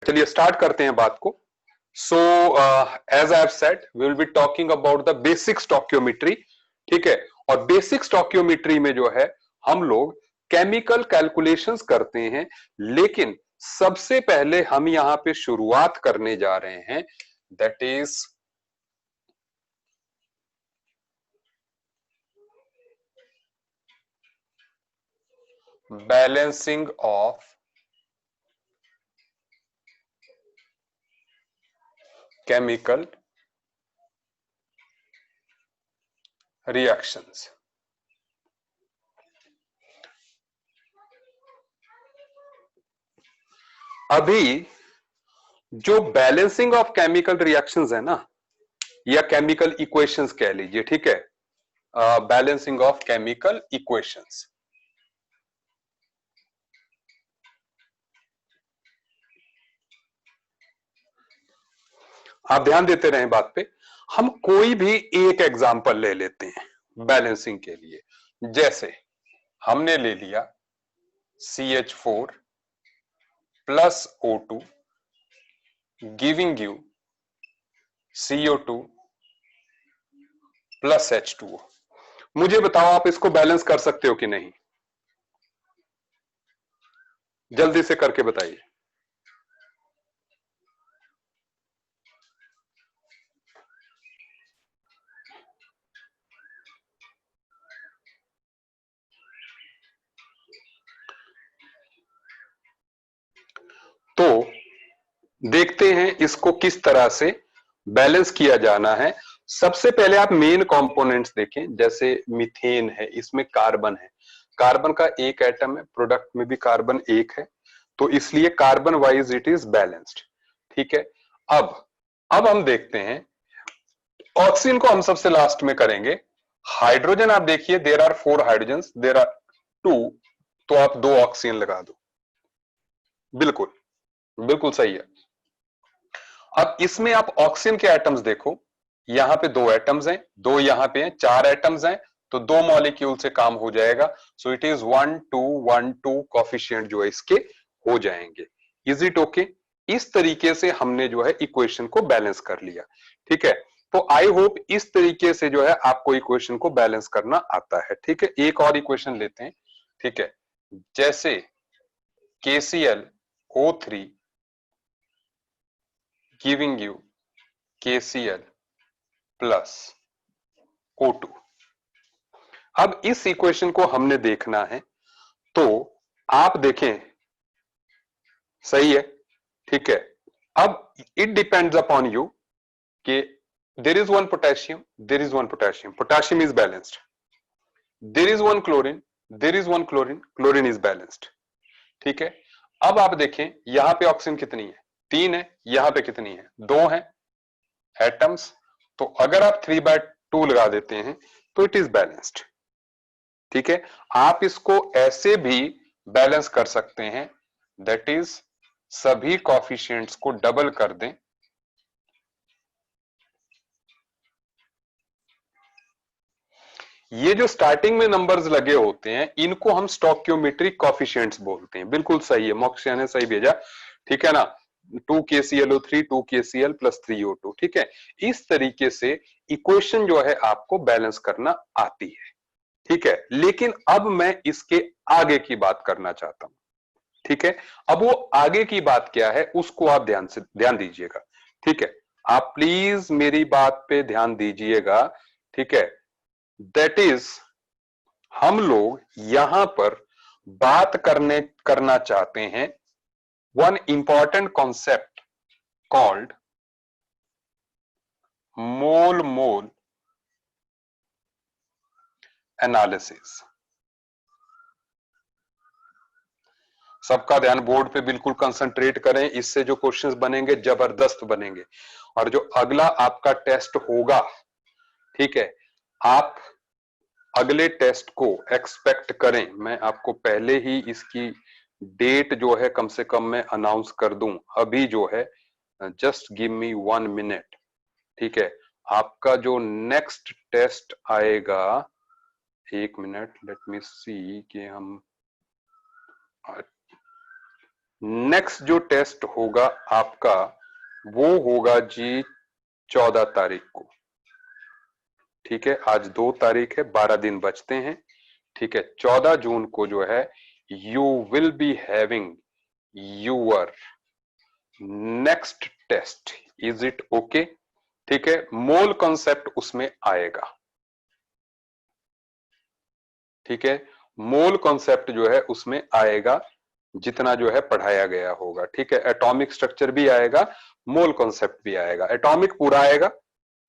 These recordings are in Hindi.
चलिए स्टार्ट करते हैं बात को। So as I have said we will be talking about the basic stoichiometry. ठीक है, और बेसिक स्टोकियोमेट्री में जो है हम लोग केमिकल कैलकुलेशंस करते हैं, लेकिन सबसे पहले हम यहां पे शुरुआत करने जा रहे हैं, that is balancing of chemical reactions. अभी जो बैलेंसिंग ऑफ केमिकल रिएक्शंस है ना, या केमिकल इक्वेशंस कह लीजिए, ठीक है, बैलेंसिंग ऑफ केमिकल इक्वेशंस। आप ध्यान देते रहें बात पे। हम कोई भी एक एग्जांपल ले लेते हैं बैलेंसिंग के लिए। जैसे हमने ले लिया CH4 plus O2 giving you CO2 plus H2O। मुझे बताओ आप इसको बैलेंस कर सकते हो कि नहीं? जल्दी से करके बताइए। तो देखते हैं इसको किस तरह से बैलेंस किया जाना है। सबसे पहले आप मेन कंपोनेंट्स देखें। जैसे मीथेन है, इसमें कार्बन है, कार्बन का एक एटम है, प्रोडक्ट में भी कार्बन एक है, तो इसलिए carbon wise it is balanced. ठीक है, अब हम देखते हैं ऑक्सीजन को हम सबसे लास्ट में करेंगे। हाइड्रोजन आप देखिए, there are 4 hydrogen, there are 2, तो आप 2 ऑक्सीजन लगा दो। बिल्कुल बिल्कुल सही है। अब इसमें आप ऑक्सीजन के एटम्स देखो, यहां पे 2 एटम्स हैं, 2 यहां पे हैं, 4 एटम्स हैं, तो 2 मॉलिक्यूल से काम हो जाएगा। सो इट इज 1 2 1 2 कॉफिशिएंट जो है इसके हो जाएंगे। Is it okay? इस तरीके से हमने जो है इक्वेशन को बैलेंस कर लिया। ठीक है, तो आई होप इस तरीके से जो है आपको इक्वेशन को बैलेंस करना आता है। ठीक है, एक और इक्वेशन लेते हैं। ठीक है, जैसे KClO3 giving you KCl plus O2। अब इस इक्वेशन को हमने देखना है, तो आप देखें, सही है, ठीक है। अब इट डिपेंड्स अपॉन यू कि there is one potassium, there is one potassium, potassium is balanced, there is one chlorine, there is one chlorine, chlorine is balanced. ठीक है, अब आप देखें यहां पे ऑक्सीजन कितनी है? 3 है, यहां पे कितनी है? 2 है एटम्स, तो अगर आप 3/2 लगा देते हैं तो इट इज बैलेंस्ड। ठीक है, आप इसको ऐसे भी बैलेंस कर सकते हैं, दैट इज सभी कॉफिशिएंट्स को डबल कर दें, ये जो स्टार्टिंग में नंबर्स लगे होते हैं इनको हम स्टोकियोमेट्रिक कॉफिशिएंट्स बोलते हैं। बिल्कुल सही है, मोक्ष ने सही भेजा। ठीक है ना, 2KClO3 2KCl प्लस 3O2। ठीक है, इस तरीके से इक्वेशन जो है आपको बैलेंस करना आती है। ठीक है, लेकिन अब मैं इसके आगे की बात करना चाहता हूं। ठीक है, अब वो आगे की बात क्या है उसको आप ध्यान दीजिएगा। ठीक है, आप प्लीज मेरी बात पे ध्यान दीजिएगा। ठीक है, दैट इज हम लोग यहां पर बात करना चाहते हैं वन इंपॉर्टेंट कॉन्सेप्ट कॉल्ड मोल मोल एनालिसिस। सबका ध्यान बोर्ड पे बिल्कुल कंसंट्रेट करें, इससे जो क्वेश्चंस बनेंगे जबरदस्त बनेंगे। और जो अगला आपका टेस्ट होगा, ठीक है, आप अगले टेस्ट को एक्सपेक्ट करें। मैं आपको पहले ही इसकी डेट जो है कम से कम मैं अनाउंस कर दूं, अभी जो है, जस्ट गिव मी 1 मिनट। ठीक है, आपका जो नेक्स्ट टेस्ट आएगा, 1 मिनट, लेट मी सी कि हम नेक्स्ट जो टेस्ट होगा आपका वो होगा जी 14 तारीख को। ठीक है, आज 2 तारीख है, 12 दिन बचते हैं। ठीक है, 14 जून को जो है you will be having your next test. Is it okay? ठीक है, मोल कॉन्सेप्ट उसमें आएगा। ठीक है, मोल कॉन्सेप्ट जो है उसमें आएगा, जितना जो है पढ़ाया गया होगा। ठीक है, एटॉमिक स्ट्रक्चर भी आएगा, मोल कॉन्सेप्ट भी आएगा। एटॉमिक पूरा आएगा।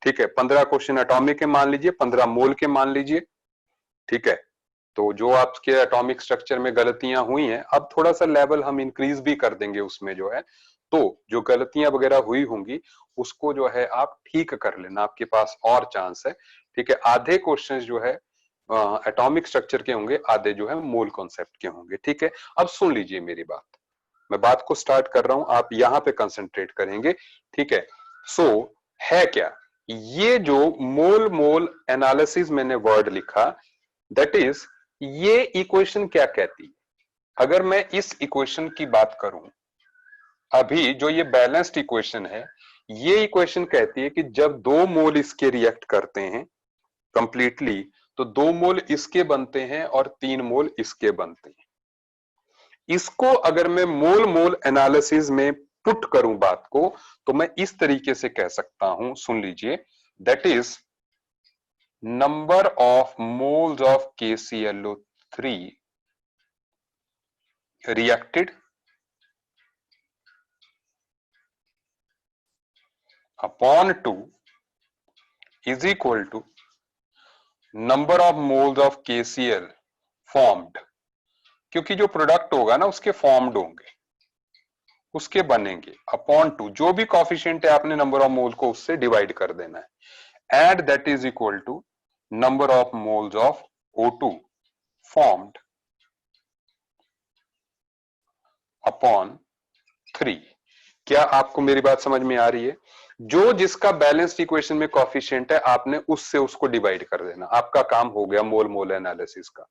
ठीक है, 15 क्वेश्चन एटॉमिक के मान लीजिए, 15 मोल के मान लीजिए। ठीक है, तो जो आपके एटॉमिक स्ट्रक्चर में गलतियां हुई हैं, अब थोड़ा सा लेवल हम इंक्रीज भी कर देंगे उसमें जो है, तो जो गलतियां वगैरह हुई होंगी उसको जो है आप ठीक कर लेना, आपके पास और चांस है। ठीक है, आधे क्वेश्चंस जो है एटॉमिक स्ट्रक्चर के होंगे, आधे जो है मोल कॉन्सेप्ट के होंगे। ठीक है, अब सुन लीजिए मेरी बात, मैं बात को स्टार्ट कर रहा हूं, आप यहां पे कंसंट्रेट करेंगे। ठीक है, सो है क्या ये जो मोल मोल एनालिसिस मैंने वर्ड लिखा, दैट इज, ये इक्वेशन क्या कहती है? अगर मैं इस इक्वेशन की बात करूं, अभी जो ये बैलेंस्ड इक्वेशन है, ये इक्वेशन कहती है कि जब 2 मोल इसके रिएक्ट करते हैं कंप्लीटली, तो 2 मोल इसके बनते हैं और 3 मोल इसके बनते हैं। इसको अगर मैं मोल मोल एनालिसिस में पुट करूं बात को, तो मैं इस तरीके से कह सकता हूं, सुन लीजिए, that is number of moles of KClO3 reacted upon 2 is equal to number of moles of KCl formed। क्योंकि जो प्रोडक्ट होगा ना उसके फॉर्म्ड होंगे, उसके बनेंगे, अपॉन 2 जो भी कॉफिशिएंट है आपने नंबर ऑफ मोल को उससे डिवाइड कर देना है, and that is equal to number of moles of O2 formed upon 3। क्या आपको मेरी बात समझ में आ रही है? जो जिसका बैलेंस्ड इक्वेशन में कॉफिशिएंट है, आपने उससे उसको डिवाइड कर देना, आपका काम हो गया मोल मोल एनालिसिस का।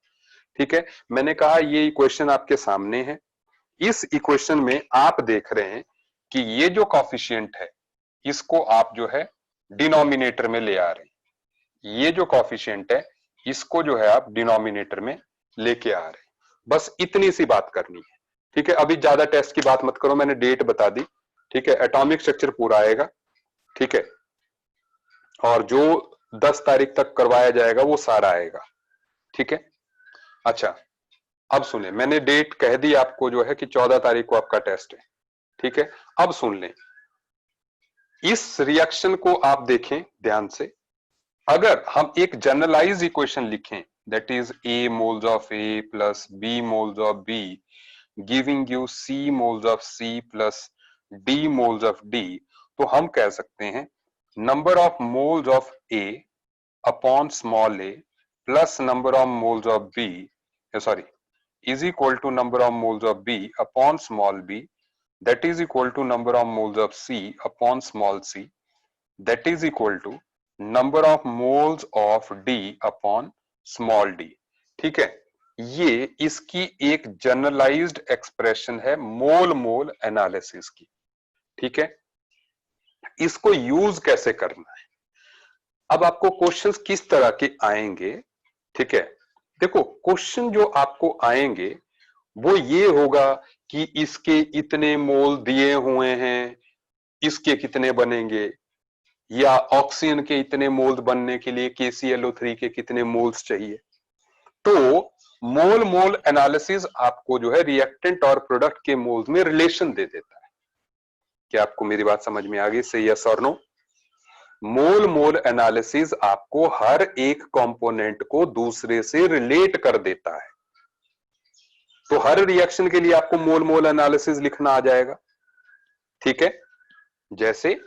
ठीक है, मैंने कहा ये इक्वेशन आपके सामने है, इस इक्वेशन में आप देख रहे हैं कि ये जो कॉफिशिएंट है इसको आप जो है डिनोमिनेटर में ले आ रहे हैं, ये जो कॉफिशिएंट है इसको जो है आप डिनोमिनेटर में लेके आ रहे हैं। बस इतनी सी बात करनी है। ठीक है, अभी ज्यादा टेस्ट की बात मत करो, मैंने डेट बता दी। ठीक है, एटॉमिक स्ट्रक्चर पूरा आएगा। ठीक है, और जो 10 तारीख तक करवाया जाएगा वो सारा आएगा। ठीक है, अच्छा अब सुने, मैंने डेट कह दी आपको जो है कि 14 तारीख को आपका टेस्ट है। ठीक है, अब सुन लें, इस रिएक्शन को आप देखें ध्यान से। अगर हम एक जनरलाइज इक्वेशन लिखें, that is A moles of A plus B moles of B giving you C moles of C plus D moles of D, तो हम कह सकते हैं number of moles of A upon small a plus number of moles of B, sorry, is equal to number of moles of B upon small b, that is equal to number of moles of C upon small c, that is equal to number of moles of D upon small d। ठीक है, ये इसकी एक जनरलाइज्ड एक्सप्रेशन है मोल मोल एनालिसिस की। ठीक है, इसको यूज कैसे करना है, अब आपको क्वेश्चंस किस तरह के आएंगे। ठीक है, देखो क्वेश्चन जो आपको आएंगे वो ये होगा कि इसके इतने मोल दिए हुए हैं, इसके कितने बनेंगे, या ऑक्सीजन के इतने मोल्स बनने के लिए KClO3 के कितने मोल्स चाहिए। तो मोल मोल एनालिसिस आपको जो है रिएक्टेंट और प्रोडक्ट के मोल्स में रिलेशन दे देता है। क्या आपको मेरी बात समझ में आ गई? से यस और नो? मोल मोल एनालिसिस आपको हर एक कंपोनेंट को दूसरे से रिलेट कर देता है, तो हर रिएक्शन के लिए आपको मोल मोल एनालिसिस लिखना आ जाएगा। ठीक है, जैसे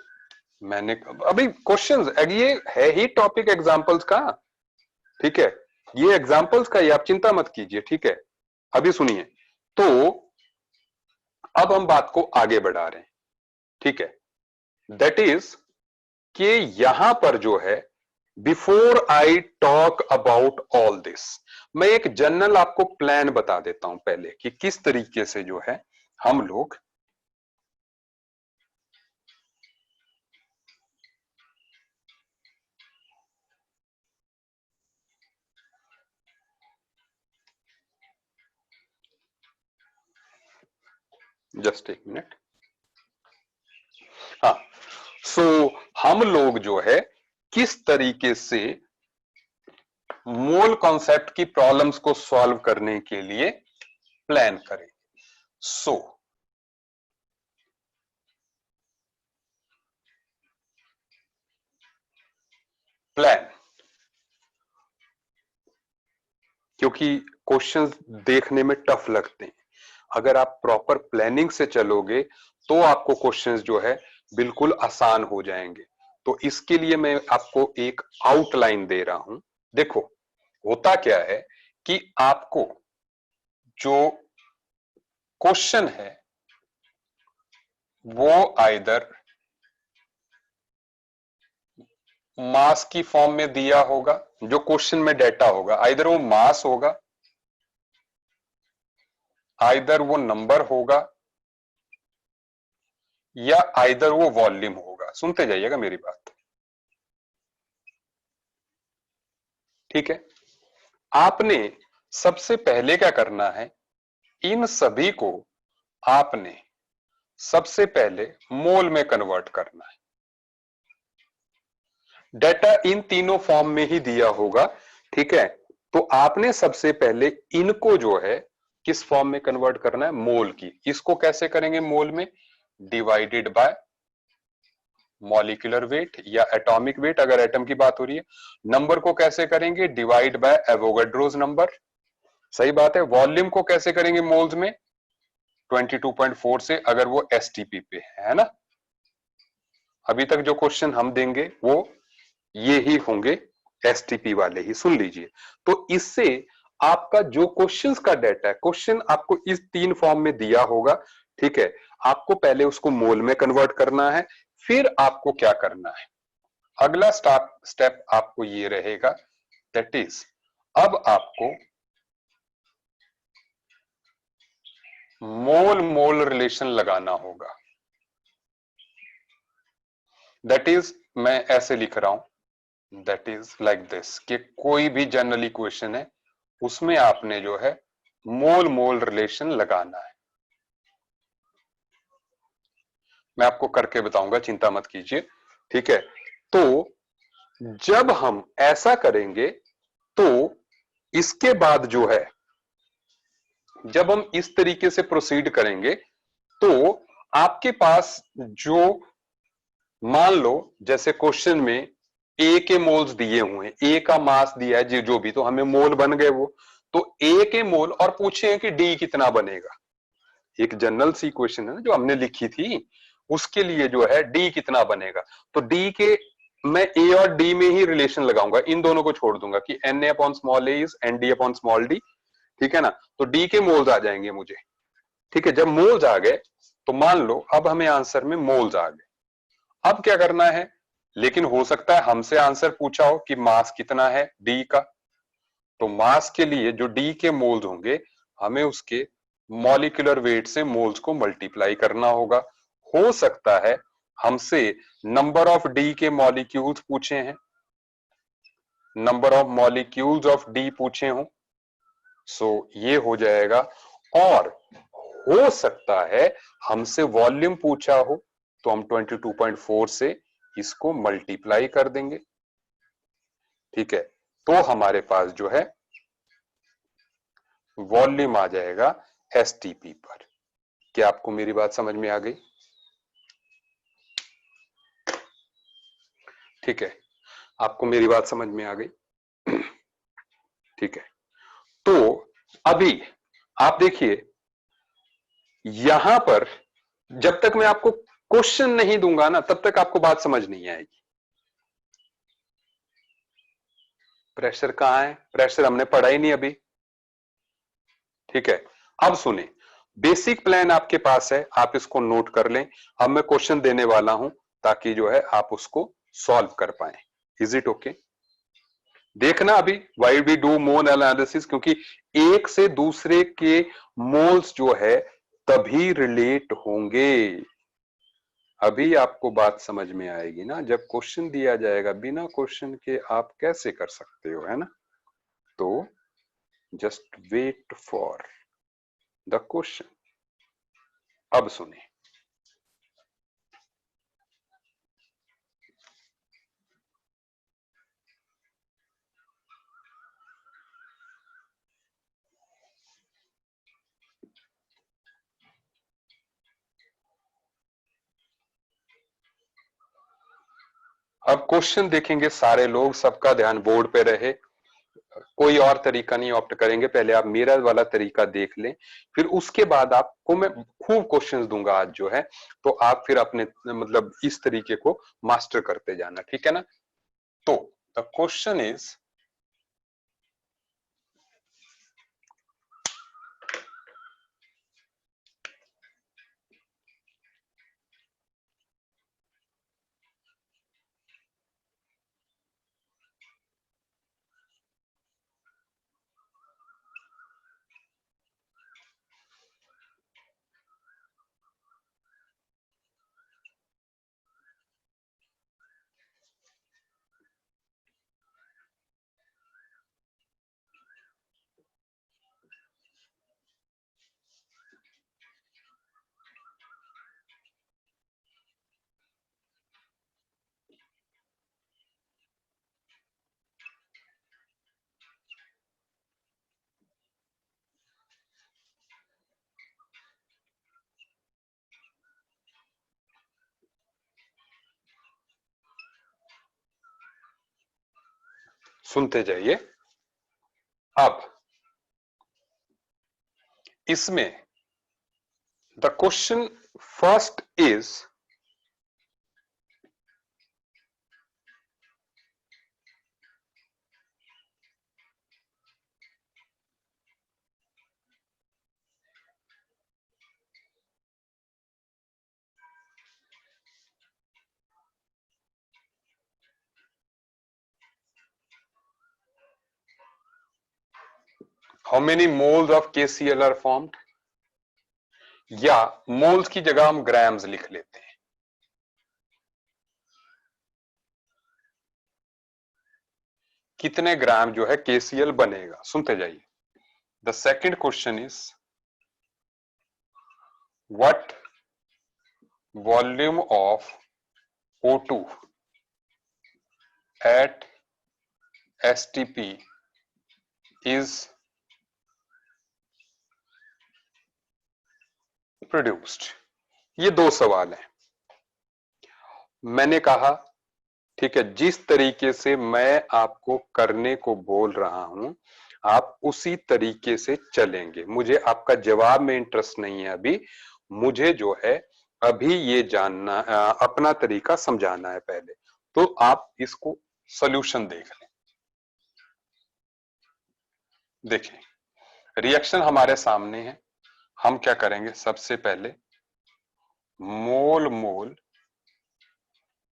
मैंने अभी क्वेश्चंस, ये है ही टॉपिक एग्जांपल्स का। ठीक है, ये एग्जांपल्स का, ये आप चिंता मत कीजिए। ठीक है, अभी सुनिए, तो अब हम बात को आगे बढ़ा रहे हैं। ठीक है, दैट इज कि यहां पर जो है, before I talk about all this, मैं एक जनरल आपको प्लान बता देता हूं पहले कि किस तरीके से जो है हम लोग जस्ट एक मिनट, हाँ, सो हम लोग जो है किस तरीके से मोल कॉन्सेप्ट की प्रॉब्लम्स को सॉल्व करने के लिए प्लान करें। सो प्लान, क्योंकि क्वेश्चंस देखने में टफ लगते हैं, अगर आप प्रॉपर प्लानिंग से चलोगे तो आपको क्वेश्चंस जो है बिल्कुल आसान हो जाएंगे। तो इसके लिए मैं आपको एक आउटलाइन दे रहा हूं। देखो, होता क्या है कि आपको जो क्वेश्चन है वो आइदर मास की फॉर्म में दिया होगा, जो क्वेश्चन में डेटा होगा आइदर वो मास होगा, आइदर वो नंबर होगा, या आइदर वो वॉल्यूम होगा। सुनते जाइएगा मेरी बात, ठीक है। आपने सबसे पहले क्या करना है, इन सभी को आपने सबसे पहले मोल में कन्वर्ट करना है। डेटा इन तीनों फॉर्म में ही दिया होगा, ठीक है। तो आपने सबसे पहले इनको जो है किस फॉर्म में कन्वर्ट करना है, मोल की। इसको कैसे करेंगे मोल में, डिवाइडेड बाय मॉलिक्यूलर वेट या एटॉमिक वेट अगर एटम की बात हो रही है। नंबर को कैसे करेंगे, डिवाइड बाय एवोगाड्रोस नंबर, सही बात है। वॉल्यूम को कैसे करेंगे मोल्स में, 22.4 से अगर वो एसटीपी पे है ना। अभी तक जो क्वेश्चन हम देंगे वो ये ही होंगे, एसटीपी वाले ही, सुन लीजिए। तो इससे आपका जो क्वेश्चंस का डाटा है, क्वेश्चन आपको इस तीन फॉर्म में दिया होगा, ठीक है। आपको पहले उसको मोल में कन्वर्ट करना है, फिर आपको क्या करना है, अगला स्टेप आपको ये रहेगा, दैट इज अब आपको मोल मोल रिलेशन लगाना होगा। दैट इज मैं ऐसे लिख रहा हूं, दैट इज लाइक दिस, कि कोई भी जनरल इक्वेशन है उसमें आपने जो है मोल मोल रिलेशन लगाना है। मैं आपको करके बताऊंगा, चिंता मत कीजिए, ठीक है। तो जब हम ऐसा करेंगे तो इसके बाद जो है, जब हम इस तरीके से प्रोसीड करेंगे तो आपके पास जो, मान लो जैसे क्वेश्चन में ए के मोल्स दिए हुए हैं, ए का मास दिया है जो भी, तो हमें मोल बन गए वो, तो ए के मोल, और पूछे हैं कि डी कितना बनेगा। एक जनरल सी क्वेश्चन है ना जो हमने लिखी थी, उसके लिए जो है डी कितना बनेगा, तो डी के मैं ए और डी में ही रिलेशन लगाऊंगा, इन दोनों को छोड़ दूंगा कि N A upon small A is N D upon small D, ठीक है ना। तो डी के मोल्स आ जाएंगे मुझे, ठीक है। जब मोल्स आ गए तो मान लो अब हमें आंसर में मोल्स आ गए। अब क्या करना है, लेकिन हो सकता है हमसे आंसर पूछा हो कि मास कितना है डी का, तो मास के लिए जो डी के मोल्स होंगे हमें उसके मॉलिक्यूलर वेट से मोल्स को मल्टीप्लाई करना होगा। हो सकता है हमसे नंबर ऑफ डी के मॉलिक्यूल्स पूछे हैं, number of molecules of D पूछे हों, सो ये हो जाएगा। और हो सकता है हमसे वॉल्यूम पूछा हो, तो हम 22.4 से इसको मल्टीप्लाई कर देंगे, ठीक है। तो हमारे पास जो है वॉल्यूम आ जाएगा एसटीपी पर। क्या आपको मेरी बात समझ में आ गई, ठीक है। आपको मेरी बात समझ में आ गई, ठीक है। तो अभी आप देखिए, यहां पर जब तक मैं आपको क्वेश्चन नहीं दूंगा ना तब तक आपको बात समझ नहीं आएगी। प्रेशर कहां है, प्रेशर हमने पढ़ा ही नहीं अभी, ठीक है। अब सुने, बेसिक प्लान आपके पास है, आप इसको नोट कर लें। अब मैं क्वेश्चन देने वाला हूं ताकि जो है आप उसको सॉल्व कर पाए। Is it okay? देखना अभी, why we do mole analysis, क्योंकि एक से दूसरे के मोल्स जो है तभी रिलेट होंगे। अभी आपको बात समझ में आएगी ना, जब क्वेश्चन दिया जाएगा, बिना क्वेश्चन के आप कैसे कर सकते हो, है ना। तो just wait for the question. अब सुनिए, अब क्वेश्चन देखेंगे सारे लोग, सबका ध्यान बोर्ड पे रहे, कोई और तरीका नहीं ऑप्ट करेंगे। पहले आप मेरा वाला तरीका देख लें, फिर उसके बाद आपको मैं खूब क्वेश्चंस दूंगा आज जो है, तो आप फिर अपने मतलब इस तरीके को मास्टर करते जाना, ठीक है ना। तो द क्वेश्चन इज, सुनते जाइए। अब इसमें the question first is, how many moles of KCl are formed, या मोल्स की जगह हम ग्राम्स लिख लेते हैं। कितने ग्राम जो है KCl बनेगा, सुनते जाइए। The second question is, what volume of O2 at STP is produced। ये दो सवाल हैं। मैंने कहा ठीक है, जिस तरीके से मैं आपको करने को बोल रहा हूं आप उसी तरीके से चलेंगे। मुझे आपका जवाब में इंटरेस्ट नहीं है अभी, मुझे जो है अभी ये जानना, अपना तरीका समझाना है पहले। तो आप इसको सॉल्यूशन देख लें। देखें, रिएक्शन हमारे सामने है। हम क्या करेंगे, सबसे पहले मोल मोल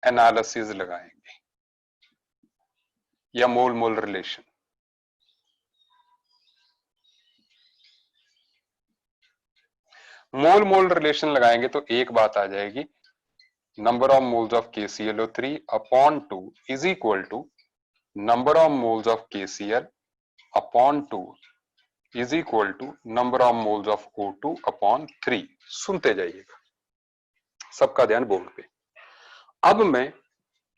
एनालिसिस लगाएंगे या मोल मोल रिलेशन। मोल मोल रिलेशन लगाएंगे तो एक बात आ जाएगी, number of moles of KClO3 upon 2 is equal to number of moles of KCl upon 2 is equal to number of moles of O2 upon 3। सुनते जाइएगा, सबका ध्यान बोर्ड पे। अब मैं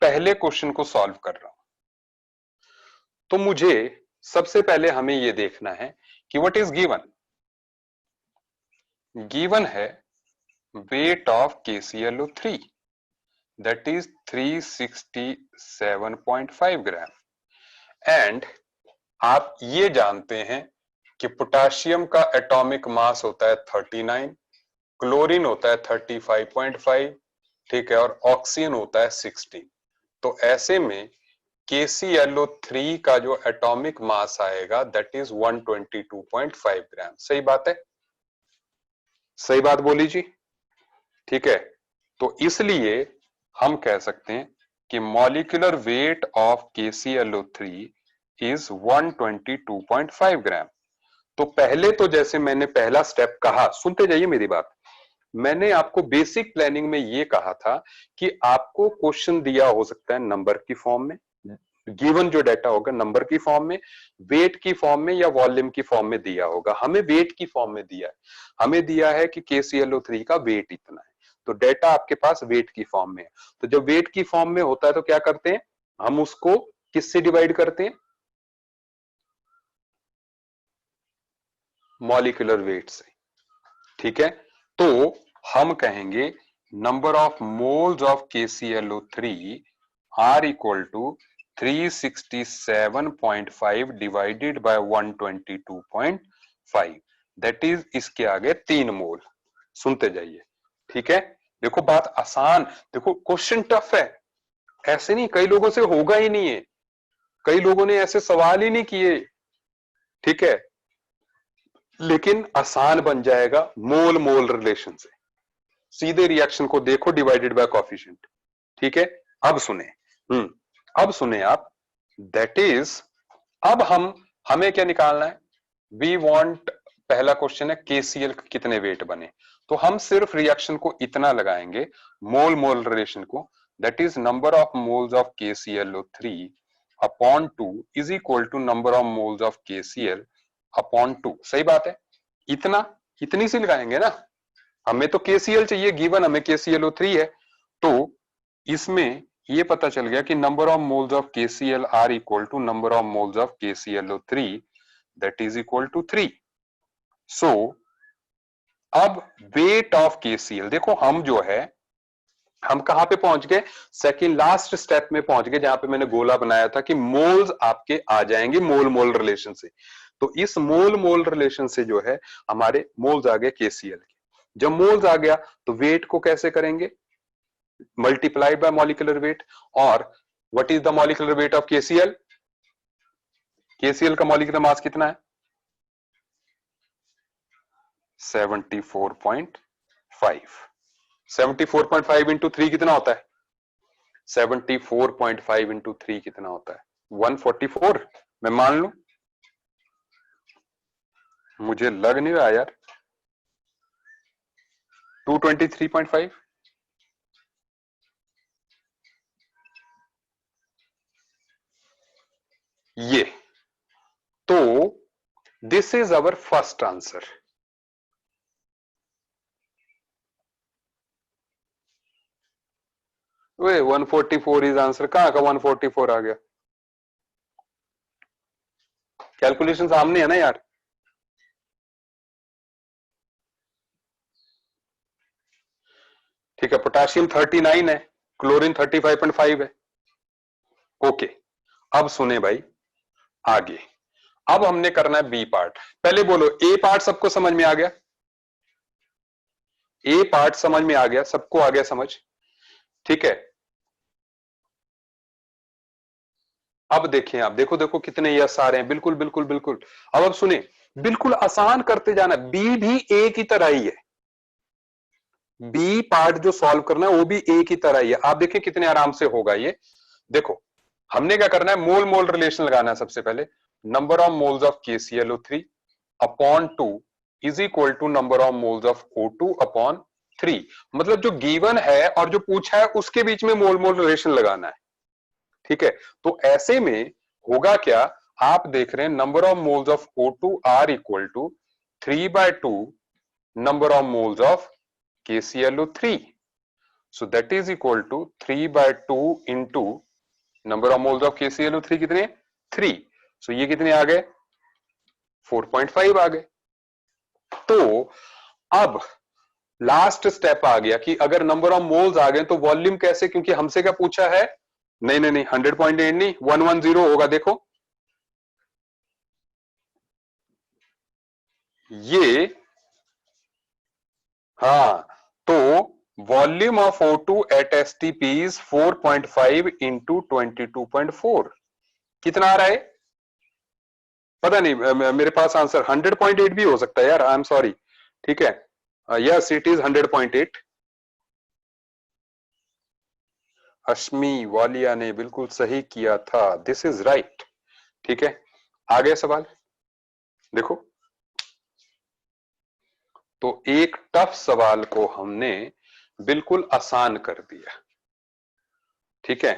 पहले क्वेश्चन को सॉल्व कर रहा हूं, तो मुझे सबसे पहले हमें यह देखना है कि व्हाट इज गिवन। गिवन है weight of KClO3 that is 367.5 gram, and आप ये जानते हैं कि पोटाशियम का एटॉमिक मास होता है 39, क्लोरीन होता है 35.5, ठीक है, और ऑक्सीजन होता है 16। तो ऐसे में KClO3 का जो एटॉमिक मास आएगा दैट इज 122.5 ग्राम। सही बात है, सही बात बोली जी, ठीक है। तो इसलिए हम कह सकते हैं कि molecular weight of KClO3 is 122.5 ग्राम। तो पहले तो जैसे मैंने पहला स्टेप कहा, सुनते जाइए मेरी बात, मैंने आपको बेसिक प्लानिंग में ये कहा था कि आपको क्वेश्चन दिया हो सकता है नंबर की फॉर्म में, गिवन जो डाटा होगा नंबर की फॉर्म में, वेट की फॉर्म में या वॉल्यूम की फॉर्म में दिया होगा। हमें वेट की फॉर्म में दिया है, हमें दिया है कि KClO3 का वेट इतना है, तो डेटा आपके पास वेट की फॉर्म में है। तो जब वेट की फॉर्म में होता है तो क्या करते हैं, हम उसको किससे डिवाइड करते हैं, मॉलिक्यूलर वेट से, ठीक है। तो हम कहेंगे number of moles of KClO3 are equal to 367.5 divided by 122.5, that is इसके आगे 3 मोल। सुनते जाइए, ठीक है। देखो बात आसान, देखो क्वेश्चन टफ है, ऐसे नहीं, कई लोगों से होगा ही नहीं है, कई लोगों ने ऐसे सवाल ही नहीं किए, ठीक है, लेकिन आसान बन जाएगा मोल मोल रिलेशन से। सीधे रिएक्शन को देखो डिवाइडेड बाय कोएफिशिएंट, ठीक है। अब सुने, अब सुने आप, दैट इज, अब हमें क्या निकालना है, वी वांट, पहला क्वेश्चन है KCl कितने वेट बने, तो हम सिर्फ रिएक्शन को इतना लगाएंगे, मोल मोल रिलेशन को, that is number of moles of KClO3 upon 2 is equal to number of moles of KCl upon 2। सही बात है, इतना, इतनी सी लगाएंगे ना, हमें तो KCl चाहिए, गिवन हमें KClO3 है, तो इसमें ये पता चल गया कि number of moles of KCl are equal to number of moles of KClO3, that is equal to 3। So अब वेट ऑफ KCl, देखो हम जो है, हम कहां पे पहुंच गए, सेकंड लास्ट स्टेप में पहुंच गए, जहां पे मैंने गोला बनाया था कि मोल्स आपके आ जाएंगे मोल मोल रिलेशन से। तो इस मोल मोल रिलेशन से जो है हमारे मोल्स आ गए KCl के। जब मोल्स आ गया तो वेट को कैसे करेंगे, मल्टीप्लाइड बाय मॉलिक्यूलर वेट। और what is the molecular weight of KCl, KCl का मॉलिक्यूलर मास कितना है, 74.5। 74.5 इंटू 3 कितना होता है, 74.5 इंटू 3 कितना होता है, 144। मैं मान लू, मुझे लग नहीं रहा यार, 223.5। ये, तो this is our first answer. Way 144 is answer, कहां का 144 आ गया, कैलकुलेशन सामने है ना यार। ठीक है, पोटेशियम 39 है, क्लोरीन 35.5 है। ओके, अब सुने भाई आगे, अब हमने करना है बी पार्ट। पहले बोलो ए पार्ट सबको समझ में आ गया, ए पार्ट समझ में आ गया, सबको आ गया समझ, ठीक है। अब देखें आप, देखो देखो कितने यस आ रहे हैं, बिल्कुल बिल्कुल बिल्कुल। अब सुने, बिल्कुल आसान करते जाना, बी भी ए की तरह ही है, बी पार्ट जो सॉल्व करना है वो भी ए की तरह ही है। आप देखें कितने आराम से होगा ये। देखो हमने क्या करना है, मोल मोल रिलेशन लगाना है सबसे पहले, number of moles of KClO3 upon 2 is equal to number of moles of O2 upon 3। मतलब जो गिवन है और जो पूछा है उसके बीच में मोल मोल रिलेशन लगाना है, ठीक है। तो ऐसे में होगा क्या, आप देख रहे हैं number of moles of O2 are equal to 3/2 number of moles of KClO3, so that is equal to 3/2 into number of moles of KClO3 कितने, 3, so ये कितने आ गए, 4.5 आ गए। तो अब लास्ट स्टेप आ गया कि अगर नंबर ऑफ मोल्स आ गए तो वॉल्यूम कैसे, क्योंकि हमसे क्या पूछा है, नहीं नहीं नहीं 100.8 नहीं, 110 होगा। देखो ये, हाँ, तो volume of O2 at STP is 4.5 into 22.4। कितना आ रहा है, पता नहीं, मेरे पास आंसर 100.8 भी हो सकता है यार, आई एम सॉरी, ठीक है। Yes it is 100.8। Ashmi Walia ने बिल्कुल सही किया था, दिस इज राइट, ठीक है। आगे सवाल देखो, तो एक टफ सवाल को हमने बिल्कुल आसान कर दिया। ठीक है,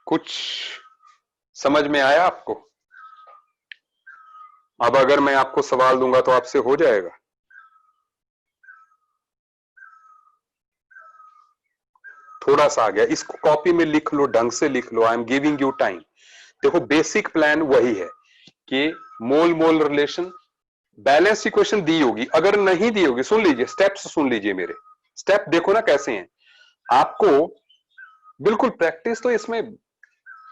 कुछ समझ में आया आपको? अब अगर मैं आपको सवाल दूंगा तो आपसे हो जाएगा? थोड़ा सा आ गया, इसको कॉपी में लिख लो, ढंग से लिख लो। I am giving you time. देखो बेसिक प्लान वही है कि mole mole relation, balance equation दी होगी, अगर नहीं दी होगी सुन लीजिए, स्टेप्स सुन लीजिए मेरे। स्टेप देखो ना कैसे हैं आपको, बिल्कुल प्रैक्टिस तो इसमें,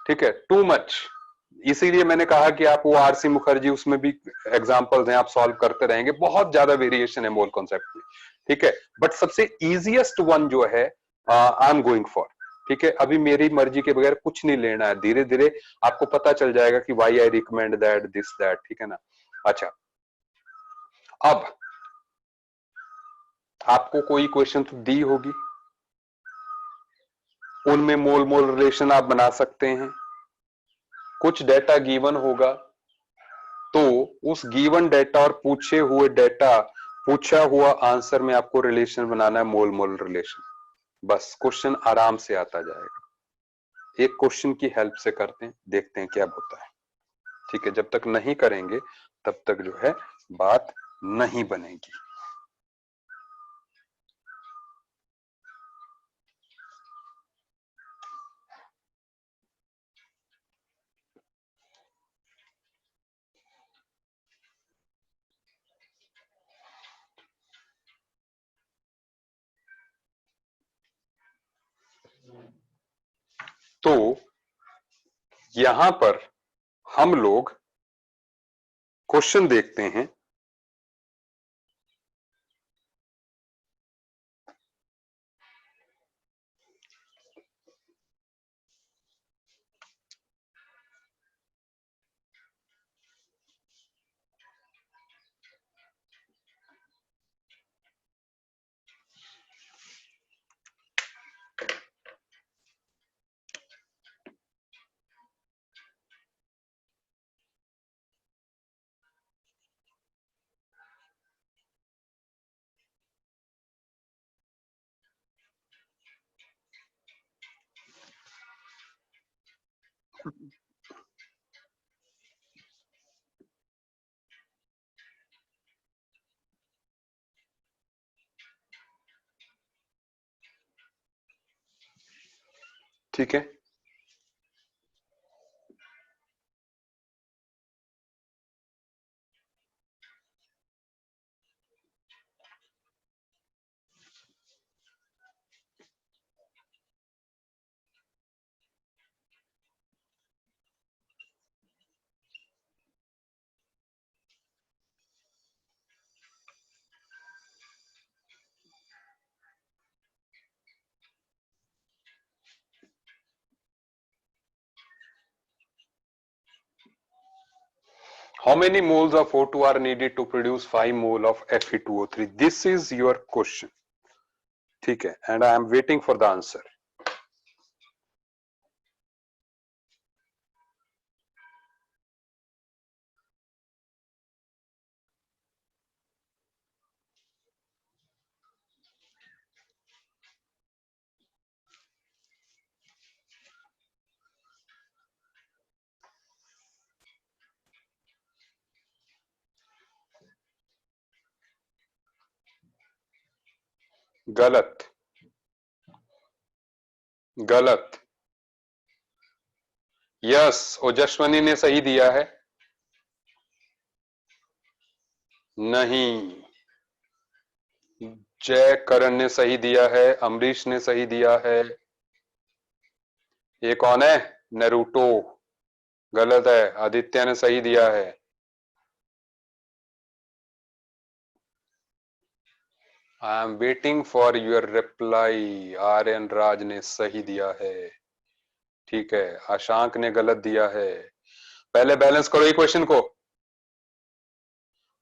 ठीक है, टू मच। इसीलिए मैंने कहा कि आप वो आरसी मुखर्जी, उसमें भी एग्जांपल्स हैं, आप सॉल्व करते रहेंगे, बहुत ज्यादा वेरिएशन है मोल कॉन्सेप्ट में। ठीक है, बट सबसे इजीएस्ट वन जो है आई एम गोइंग फॉर। ठीक है, अभी मेरी मर्जी के बगैर कुछ नहीं लेना है, धीरे धीरे आपको पता चल जाएगा कि why I recommend that this that. ठीक है ना? अच्छा, अब आपको कोई क्वेश्चन तो दी होगी, उनमें मोल मोल रिलेशन आप बना सकते हैं, कुछ डेटा गिवन होगा, तो उस गिवन डेटा और पूछे हुए डेटा, पूछा हुआ आंसर में आपको रिलेशन बनाना है, मोल मोल रिलेशन। बस क्वेश्चन आराम से आता जाएगा। एक क्वेश्चन की हेल्प से करते हैं, देखते हैं क्या होता है। ठीक है, जब तक नहीं करेंगे तब तक जो है बात नहीं बनेगी। तो यहां पर हम लोग क्वेश्चन देखते हैं। ठीक है, how many moles of O2 are needed to produce 5 mole of Fe2O3? This is your question. ठीक है, and I am waiting for the answer. गलत, गलत। यस, ओजस्वनी ने सही दिया है। नहीं, जय करण ने सही दिया है, अमरीश ने सही दिया है। ये कौन है? नरूटो। गलत है, आदित्य ने सही दिया है। I am waiting for your reply. Aryan Raj ने सही दिया है। ठीक है, आशांक ने गलत दिया है। पहले बैलेंस करो ये क्वेश्चन को।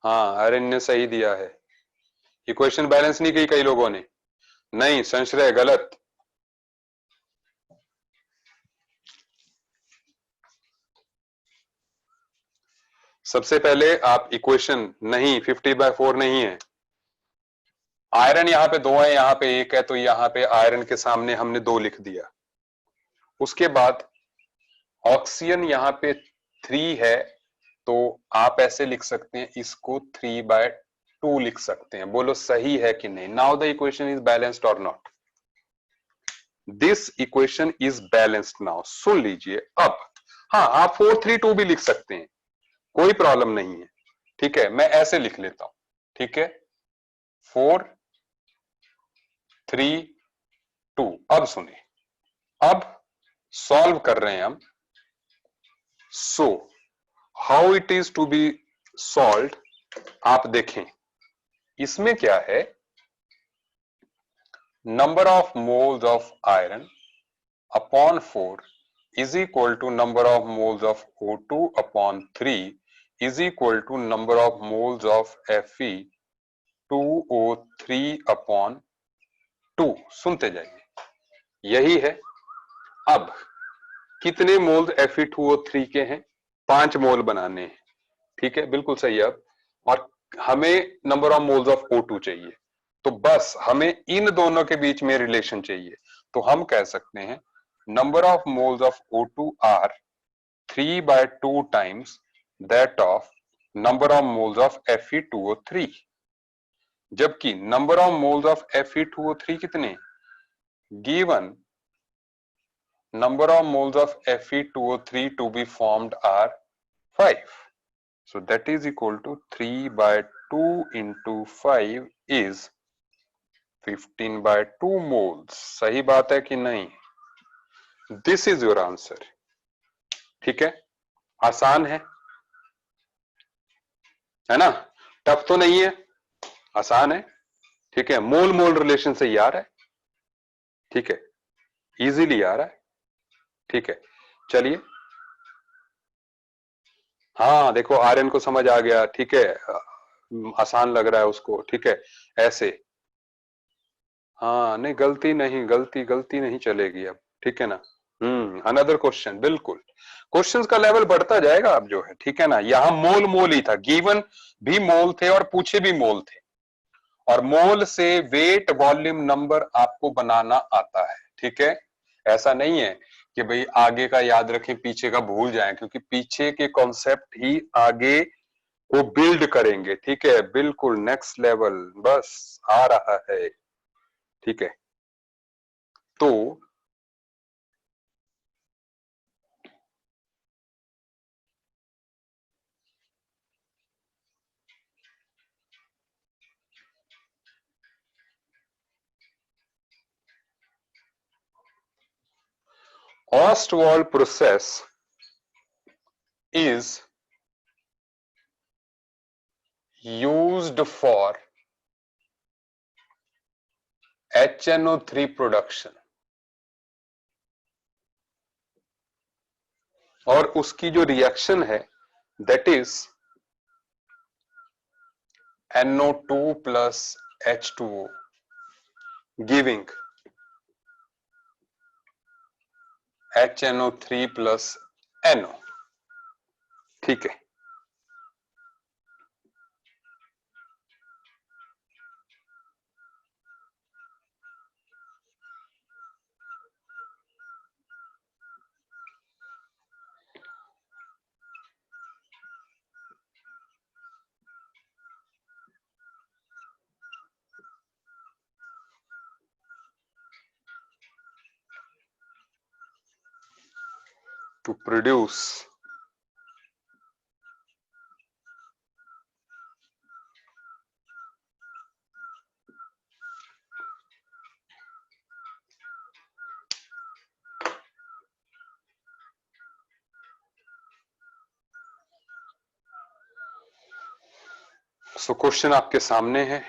हाँ, आर्यन ने सही दिया है। इक्वेशन बैलेंस नहीं की कई लोगों ने। नहीं, संशय गलत। सबसे पहले आप इक्वेशन, नहीं 50/4 नहीं है, आयरन यहाँ पे 2 है, यहाँ पे 1 है, तो यहाँ पे आयरन के सामने हमने 2 लिख दिया। उसके बाद ऑक्सीजन यहाँ पे 3 है, तो आप ऐसे लिख सकते हैं, इसको 3/2 लिख सकते हैं। बोलो सही है कि नहीं? Now the equation is balanced और not? This equation is balanced now. सुन लीजिए अब। हाँ, आप 4-3-2 भी लिख सकते हैं, कोई प्रॉब्लम नहीं है। ठीक है, मैं ऐसे लिख लेता हूं। ठीक है, 4-3-2। अब सुनिए, अब सॉल्व कर रहे हैं हम। So how it is to be solve, आप देखें इसमें क्या है। Number of moles of iron upon 4 is equal to number of moles of O2 upon 3 is equal to number of moles of Fe2O3 upon 2। सुनते जाइए, यही है। अब कितने मोल्स Fe2O3 के हैं? 5 मोल बनाने हैं। ठीक है, बिल्कुल सही है। अब और हमें number of moles of O2 चाहिए, तो बस हमें इन दोनों के बीच में रिलेशन चाहिए। तो हम कह सकते हैं number of moles of O2 are 3/2 times that of number of moles of Fe2O3, जबकि number of moles of Fe2O3 कितने? Given number of moles of Fe2O3 to be formed are 5, so that is equal to 3/2 into 5 is 15/2 moles। सही बात है कि नहीं? This is your answer. ठीक है, आसान है ना? टफ तो नहीं है, आसान है। ठीक है, मोल मोल रिलेशन से ही आ रहा है। ठीक है, इजीली आ रहा है। ठीक है, चलिए। हाँ देखो, आर्यन को समझ आ गया। ठीक है, आसान लग रहा है उसको। ठीक है, ऐसे। हाँ नहीं, गलती नहीं, गलती नहीं चलेगी अब। ठीक है ना? Another question. बिल्कुल, क्वेश्चंस का लेवल बढ़ता जाएगा अब जो है। ठीक है ना? यहाँ मोल मोल ही था, गिवन भी मोल थे और पूछे भी मोल थे, और मोल से वेट वॉल्यूम नंबर आपको बनाना आता है। ठीक है, ऐसा नहीं है कि भाई आगे का याद रखें पीछे का भूल जाएं, क्योंकि पीछे के कॉन्सेप्ट ही आगे को बिल्ड करेंगे। ठीक है, बिल्कुल नेक्स्ट लेवल बस आ रहा है। ठीक है, तो Ostwald process is used for HNO3 production, और उसकी जो रिएक्शन है that is NO2 plus H2O giving HNO3 plus NO। ठीक है, to produce सो क्वेश्चन आपके सामने है।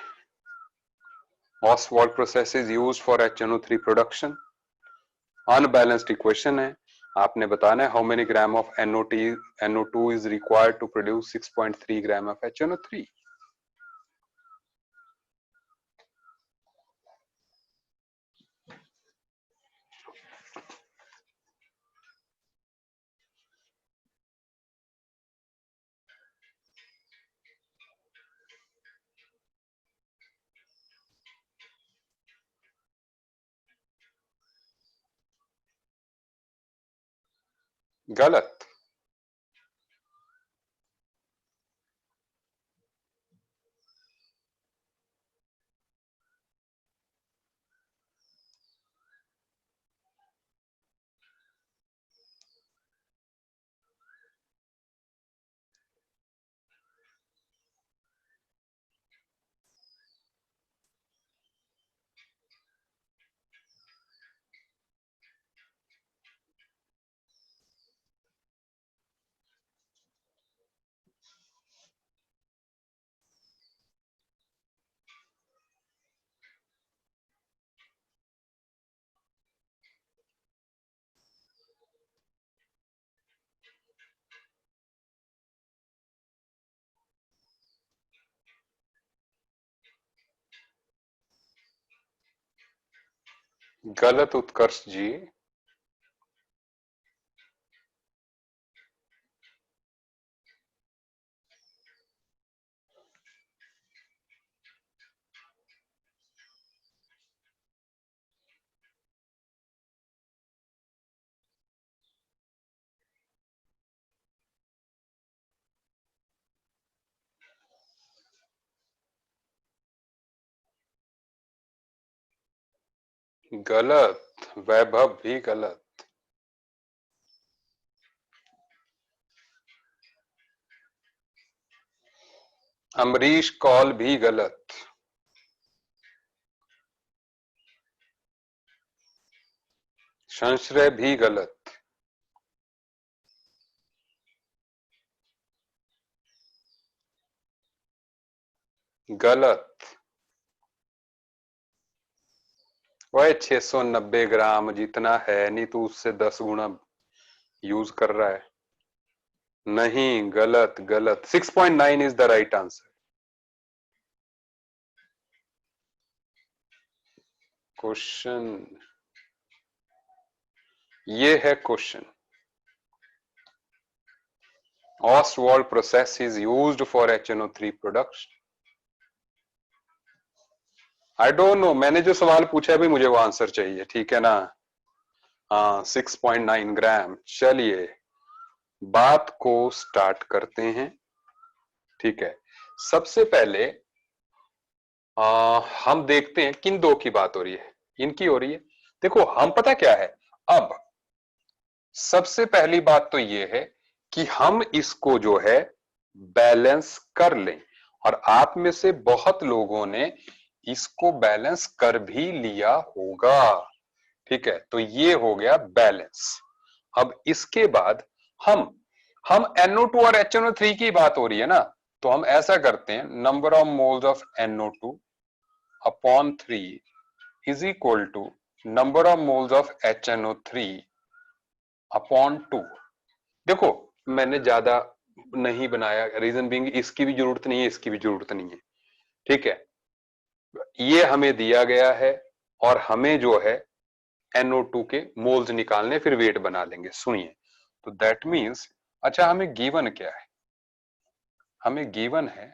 Ostwald process is used for HNO3 production। Unbalanced equation है, आपने बताना है how many gram of NO2 is required to produce 6.3 gram of HNO3। गलत। गलत उत्कर्ष जी। गलत। वैभव भी गलत। अमरीश कौल भी गलत। संश्रय भी गलत। गलत। वह 690 ग्राम जितना है नहीं तो उससे 10 गुना यूज कर रहा है। नहीं, गलत गलत। 6.9 is the right answer. Question ये है question. Ostwald process is used for HNO3 production. I don't know, मैंने जो सवाल पूछा भी मुझे वो आंसर चाहिए, ठीक है ना। हाँ, 6.9 ग्राम। चलिए बात को स्टार्ट करते हैं। ठीक है, सबसे पहले हम देखते हैं किन दो की बात हो रही है। इनकी हो रही है। देखो हम पता क्या है, अब सबसे पहली बात तो ये है कि हम इसको जो है बैलेंस कर लें, और आप में से बहुत लोगों ने इसको बैलेंस कर भी लिया होगा। ठीक है, तो ये हो गया बैलेंस। अब इसके बाद हम NO2 और HNO3 की बात हो रही है ना, तो हम ऐसा करते हैं, number of moles of NO2 upon 3 is equal to number of moles of HNO3 upon 2। देखो मैंने ज्यादा नहीं बनाया, रीजन बीइंग इसकी भी जरूरत नहीं है, इसकी भी जरूरत नहीं है। ठीक है, ये हमें दिया गया है और हमें जो है NO2 के मोल्स निकालने, फिर वेट बना लेंगे। सुनिए, तो दैट मीन्स, अच्छा हमें गिवन क्या है, हमें गिवन है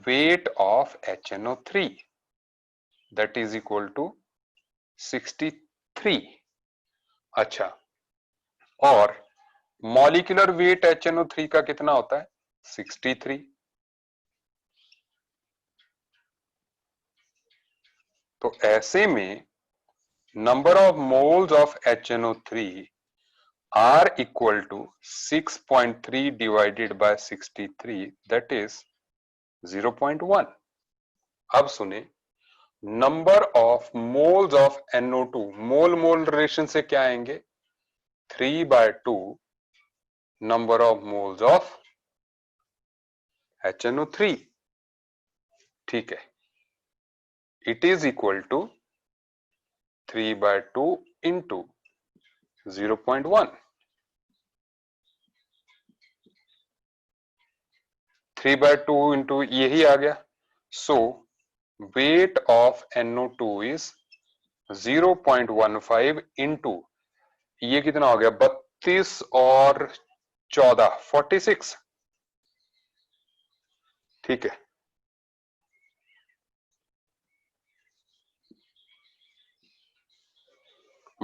weight of HNO3 that is equal to 63। अच्छा, और मॉलिक्यूलर वेट HNO3 का कितना होता है, 63। तो ऐसे में number of moles of HNO3 are equal to 6.3 divided by 63, that is 0.1। अब सुने, number of moles of NO2, mole mole relation से क्या आएंगे, 3/2 number of moles of HNO3। ठीक है, it is equal to 3/2 into 0.1। 3/2 into यही आ गया। So weight of NO2 is 0.15 into ये कितना हो गया, 32 और 14, 46। ठीक है,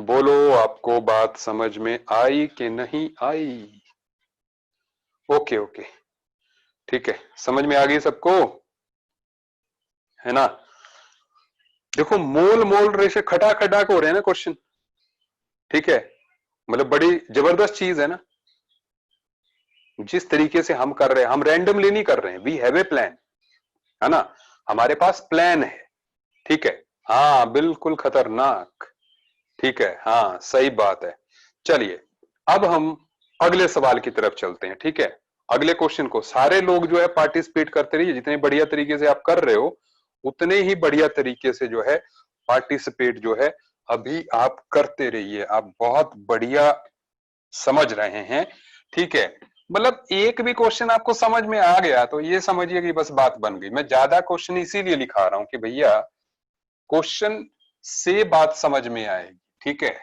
बोलो, आपको बात समझ में आई कि नहीं आई? ओके ओके, ठीक है, समझ में आ गई सबको, है ना? देखो, मोल मोल रेशो खटा खटा हो रहे हैं ना क्वेश्चन, ठीक है, मतलब बड़ी जबरदस्त चीज है ना। जिस तरीके से हम कर रहे हैं, हम रैंडमली नहीं कर रहे हैं, वी हैव ए प्लान, है ना? हमारे पास प्लान है, ठीक है। हाँ बिल्कुल खतरनाक, ठीक है, हाँ सही बात है। चलिए, अब हम अगले सवाल की तरफ चलते हैं, ठीक है। अगले क्वेश्चन को सारे लोग जो है पार्टिसिपेट करते रहिए, जितने बढ़िया तरीके से आप कर रहे हो उतने ही बढ़िया तरीके से जो है पार्टिसिपेट जो है अभी आप करते रहिए। आप बहुत बढ़िया समझ रहे हैं, ठीक है। मतलब एक भी क्वेश्चन आपको समझ में आ गया तो ये समझिए कि बस बात बन गई। मैं ज्यादा क्वेश्चन इसीलिए लिखा रहा हूं कि भैया क्वेश्चन से बात समझ में आएगी, ठीक है।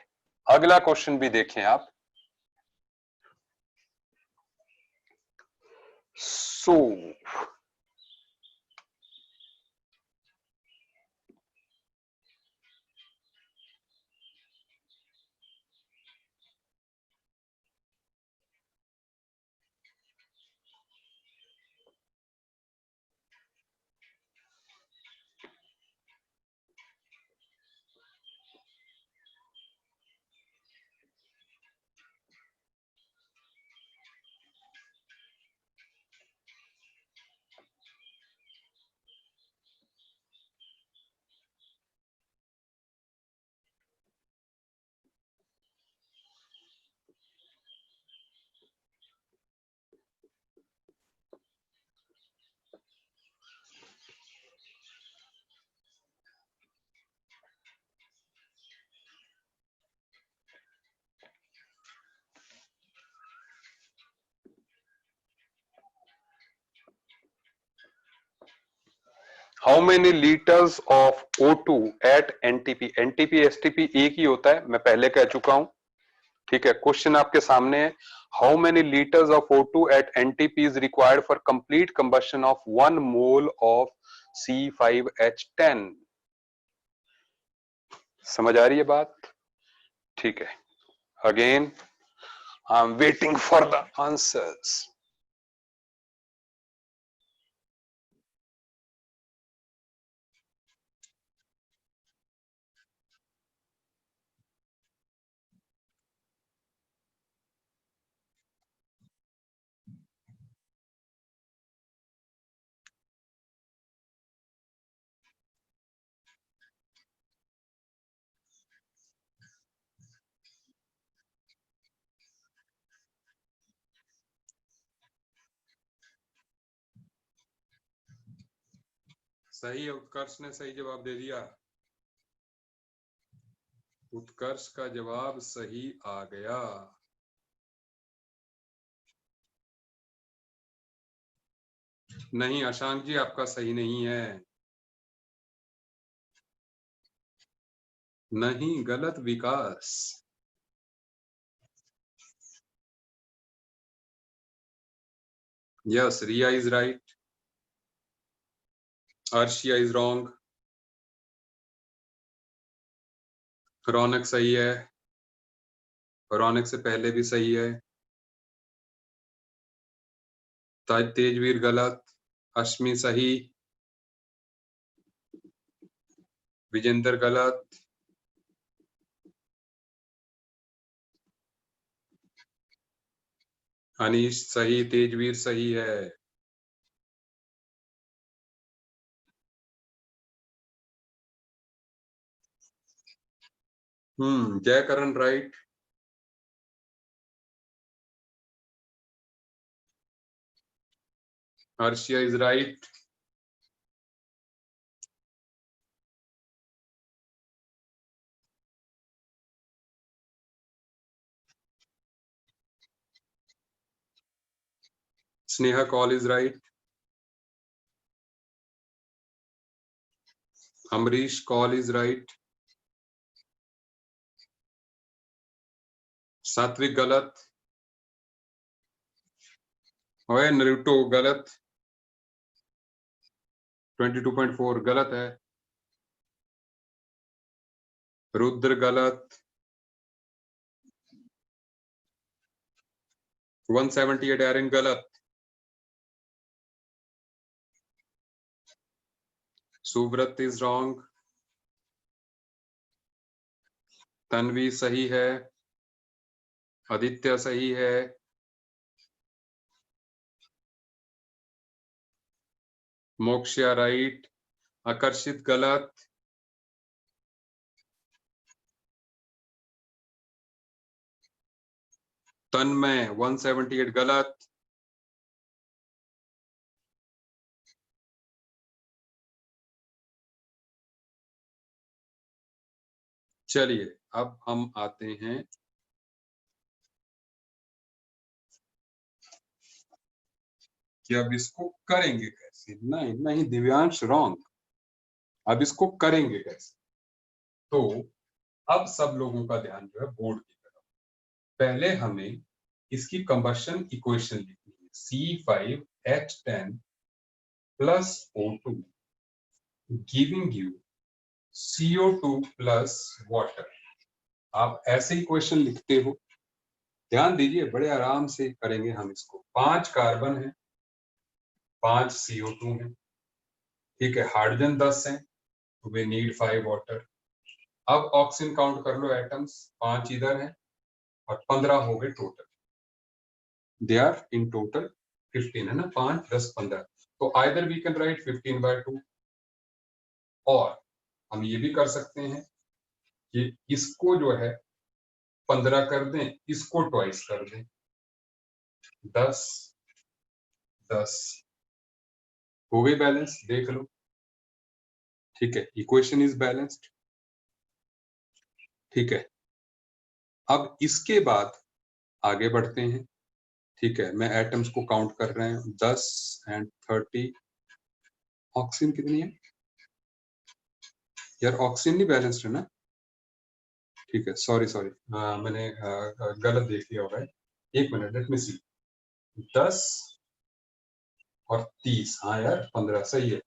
अगला क्वेश्चन भी देखें आप। So how many litres of O2 at NTP? NTP STP एक ही होता है, मैं पहले कह चुका हूं, ठीक है। क्वेश्चन आपके सामने है, how many litres of O2 at NTP is required for complete combustion of 1 mole of C5H10? समझ आ रही है बात? ठीक है, again I am waiting for the answers. सही है, उत्कर्ष ने सही जवाब दे दिया। उत्कर्ष का जवाब सही आ गया। नहीं अशांक जी, आपका सही नहीं है। नहीं, गलत Vikas. Yes, Riya is right, Arshia is wrong, Raunak सही है, रौनक से पहले भी सही है, तेजवीर गलत, अश्मी सही, विजेंद्र गलत, अनीश सही, तेजवीर सही है। Jaikaran right, Arshia is right, Sneha Kaul is right, Amrish Kaul is right, Satvik गलत, ओए नरूटो गलत, 22.4 गलत है, रुद्र गलत, 178 एरिन गलत, सुब्रत इज रॉन्ग, तन्वी सही है, आदित्य सही है, मोक्षया राइट, आकर्षित गलत, तन्मय 178 गलत, चलिए अब हम आते हैं कि अब इसको करेंगे कैसे। नहीं नहीं दिव्यांश रॉन्ग, अब इसको करेंगे कैसे। तो अब सब लोगों का ध्यान जो है बोर्ड की तरफ। पहले हमें इसकी कंबशन इक्वेशन लिखनी है, C5H10 plus O2 giving you CO2 plus water। आप ऐसे इक्वेशन लिखते हो, ध्यान दीजिए, बड़े आराम से करेंगे हम इसको। 5 कार्बन है, 5 CO2 है, ठीक है, हाइड्रोजन 10 है, तो वे नीड 5 वाटर। अब ऑक्सीजन काउंट कर लो एटम्स, 5 इधर है और 15 हो गए total, they are in total 15 है ना, 5 10 15। तो आइदर वी कैन राइट 15/2, और हम ये भी कर सकते हैं कि इसको जो है 15 कर दें, इसको ट्वाइस कर दें, 10 10 हो गई बैलेंस, देख लो, ठीक है, इक्वेशन इज बैलेंस्ड, ठीक है। अब इसके बाद आगे बढ़ते हैं, ठीक है, मैं एटम्स को काउंट कर रहे हैं, 10 and 30। ऑक्सीजन कितनी है यार, ऑक्सीजन नहीं बैलेंस्ड है ना, ठीक है, सॉरी सॉरी, मैंने गलत देख लिया होगा, एक मिनट, लेट मी सी, 10 और 30, हाँ यार 15 सही है,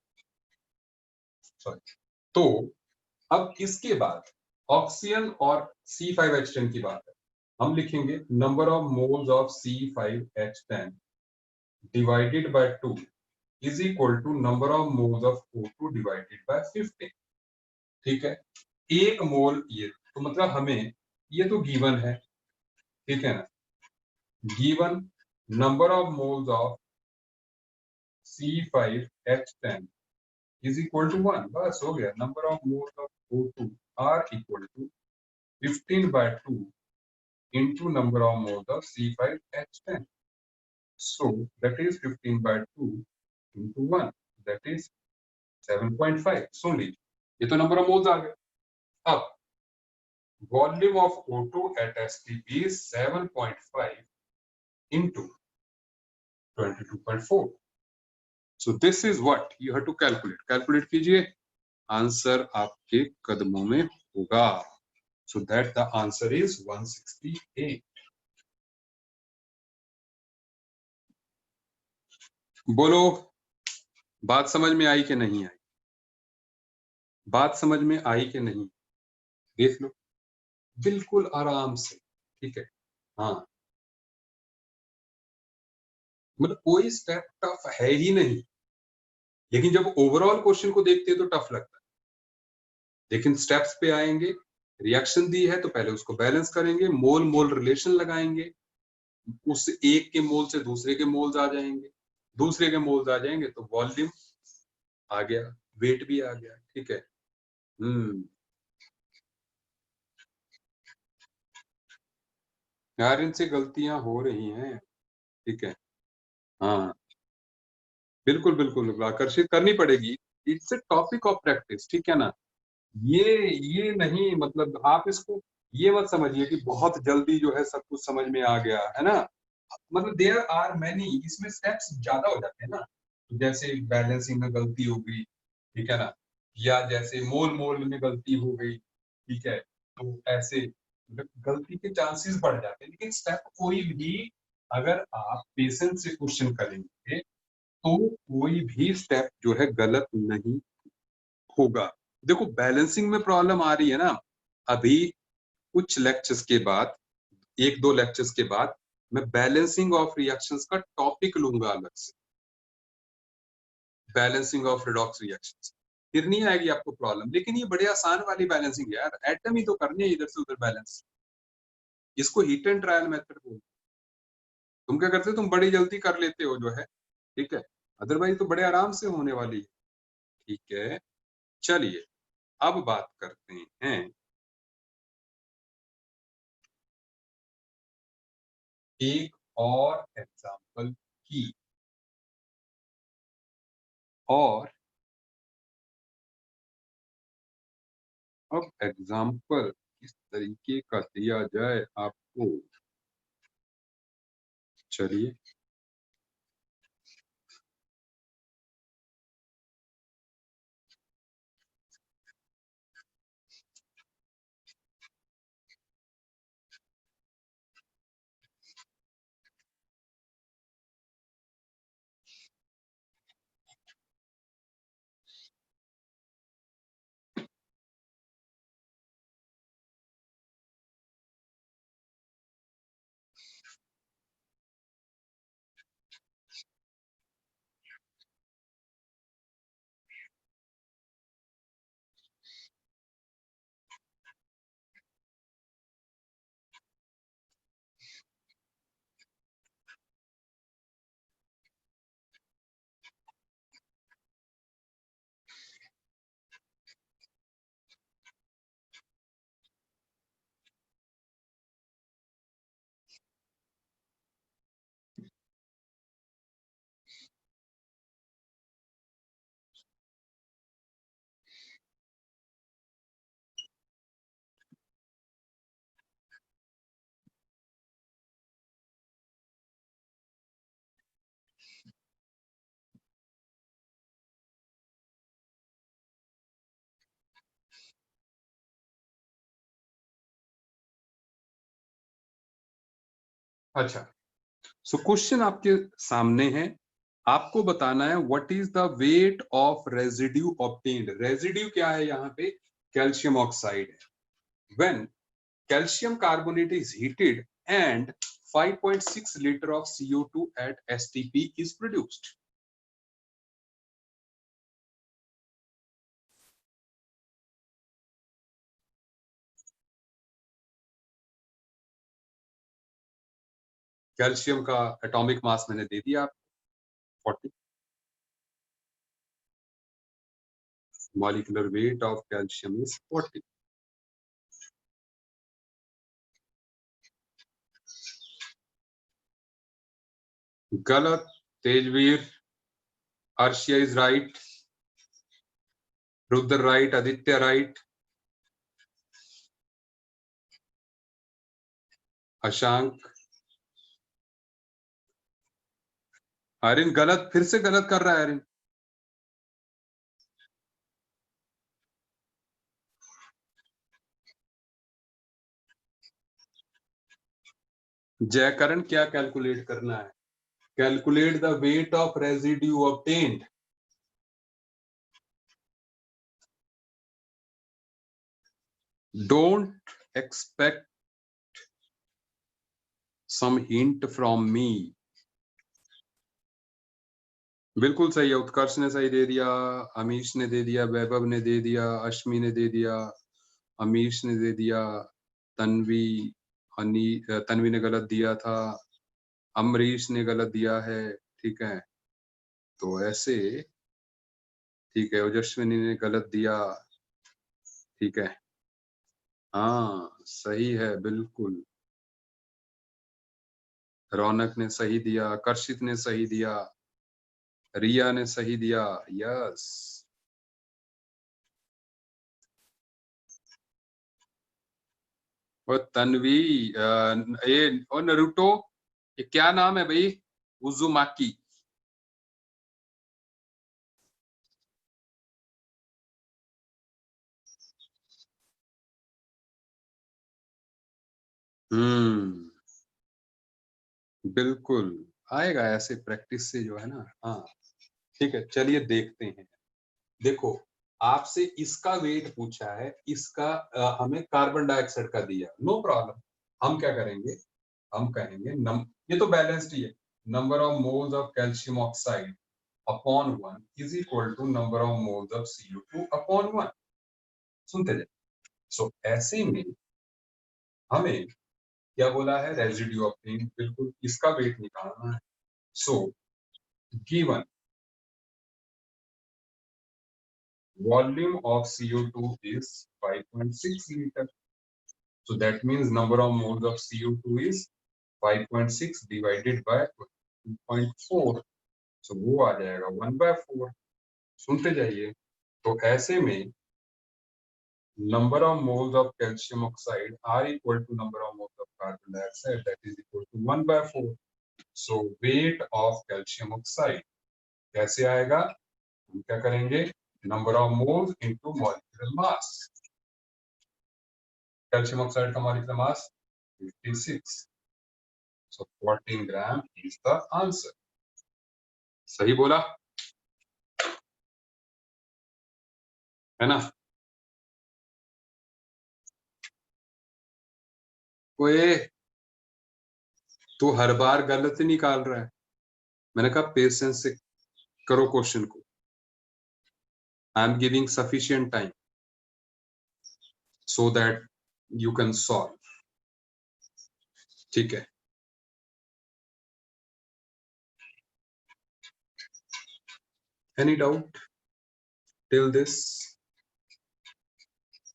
सॉरी। तो अब इसके बाद ऑक्सीजन और C5H10 की बात है, हम लिखेंगे number of moles of C5H10 divided by 2 is equal to number of moles of O2 divided by 15, ठीक है। एक मोल ये, तो मतलब हमें ये तो गिवन है, ठीक है ना, given number of moles of C5H10 is equal to 1, बस हो गया। Number of moles of O2 are equal to 15/2 into number of moles of C5H10, so that is 15/2 into 1, that is 7.5। सुन लीजिए, ये तो नंबर ऑफ मोल्स आ गए। अब volume of O2 at STP is 7.5 into 22.4, so this is what you have to calculate। Calculate कीजिए, आंसर आपके कदमों में होगा, so that the answer is 168। बोलो, बात समझ में आई कि नहीं आई, बात समझ में आई कि नहीं, देख लो बिल्कुल आराम से, ठीक है। हाँ, मतलब कोई स्टेप टफ है ही नहीं, लेकिन जब ओवरऑल क्वेश्चन को देखते हैं तो टफ लगता है, लेकिन स्टेप्स पे आएंगे, रिएक्शन दी है तो पहले उसको बैलेंस करेंगे, मोल मोल रिलेशन लगाएंगे, उस एक के मोल से दूसरे के मोल्स आ जाएंगे, दूसरे के मोल्स आ जाएंगे तो वॉल्यूम आ गया, वेट भी आ गया, ठीक है। यार इनसे गलतियां हो रही हैं, ठीक है। हाँ बिल्कुल बिल्कुल, आकर्षित करनी पड़ेगी, it's a topic of practice, ठीक है ना। ये नहीं, मतलब आप इसको ये मत समझिए कि बहुत जल्दी जो है सब कुछ समझ में आ गया है ना, मतलब देयर आर मैनी, इसमें स्टेप्स ज्यादा हो जाते हैं ना, तो जैसे बैलेंसिंग में गलती हो गई, ठीक है ना, या जैसे मोल मोल में गलती हो गई, ठीक है, तो ऐसे गलती के चांसेस बढ़ जाते हैं, लेकिन स्टेप कोई भी अगर आप पेशेंस से क्वेश्चन करेंगे तो कोई भी स्टेप जो है गलत नहीं होगा। देखो बैलेंसिंग में प्रॉब्लम आ रही है ना, अभी कुछ लेक्चर्स के बाद, एक दो लेक्चर्स के बाद मैं बैलेंसिंग ऑफ रिएक्शंस का टॉपिक लूंगा अलग से, बैलेंसिंग ऑफ रिडॉक्स रिएक्शंस, फिर नहीं आएगी आपको प्रॉब्लम। लेकिन ये बड़े आसान वाली बैलेंसिंग है यार, एटम ही तो करनी है इधर से उधर बैलेंस, इसको हीट एंड ट्रायल मेथड बोलते। तुम क्या करते हो, तुम बड़ी जल्दी कर लेते हो जो है, ठीक है, अदरवाइज तो बड़े आराम से होने वाली है। ठीक है, चलिए अब बात करते हैं एक और एग्जाम्पल की, और अब एग्जाम्पल किस तरीके का दिया जाए आपको, चलिए अच्छा, सो क्वेश्चन आपके सामने है, आपको बताना है what is the weight of residue obtained. Residue क्या है यहाँ पे, कैल्शियम ऑक्साइड है। When calcium carbonate is heated and 5.6 liter of CO2 at STP is produced. Calcium का एटॉमिक मास मैंने दे दिया आपको 40, molecular weight of calcium is 40। गलत, Tejveer, Arshia is right, Rudra right, Aditya right, Ashank, Aryan गलत, फिर से गलत कर रहा है आर्यन। जयकरण क्या कैलकुलेट करना है, calculate the weight of residue obtained. Don't expect some hint from me. बिल्कुल सही है, उत्कर्ष ने सही दे दिया, अमीश ने दे दिया, वैभव ने दे दिया, अश्मी ने दे दिया, अमीश ने दे दिया, तन्वी, तन्वी ने गलत दिया था, अमरीश ने गलत दिया है, ठीक है, तो ऐसे, ठीक है, ओजस्विनी ने गलत दिया, ठीक है, हाँ सही है बिल्कुल, रौनक ने सही दिया, कर्षित ने सही दिया, रिया ने सही दिया, यस। और तन्वी, ये और नरूटो, ये क्या नाम है भाई, उजुमाकी। बिल्कुल आएगा, ऐसे प्रैक्टिस से जो है ना, हाँ ठीक है, चलिए देखते हैं। देखो, आपसे इसका वेट पूछा है, इसका हमें कार्बन डाइऑक्साइड का दिया, नो प्रॉब्लम। हम क्या करेंगे, हम कहेंगे ये तो बैलेंस्ड ही है, number of moles of calcium oxide upon 1 is equal to number of moles of CO2 upon 1। सुनते जाए। सो ऐसे में हमें क्या बोला है, रेजिड्यू ऑफ पेन, बिल्कुल इसका वेट निकालना है। So given volume of CO2 is 5.6 liter. So that means number of moles of CO2 is 5.6 divided by 2.4. So वो आ जाएगा 1/4। सुनते जाइए। तो ऐसे में number of moles of calcium oxide are equal to number of moles of carbon dioxide, that is equal to 1/4. So weight of calcium oxide कैसे आएगा, हम क्या करेंगे, number of moles into molecular mass. Calcium oxide का molecular mass 56, so 14 gram is the answer. सही बोला है ना? ओए तू हर बार गलत निकाल रहा है। मैंने कहा पेशेंस से करो क्वेश्चन को। आई am giving sufficient time so that you can solve। ठीक है, एनी डाउट टिल दिस?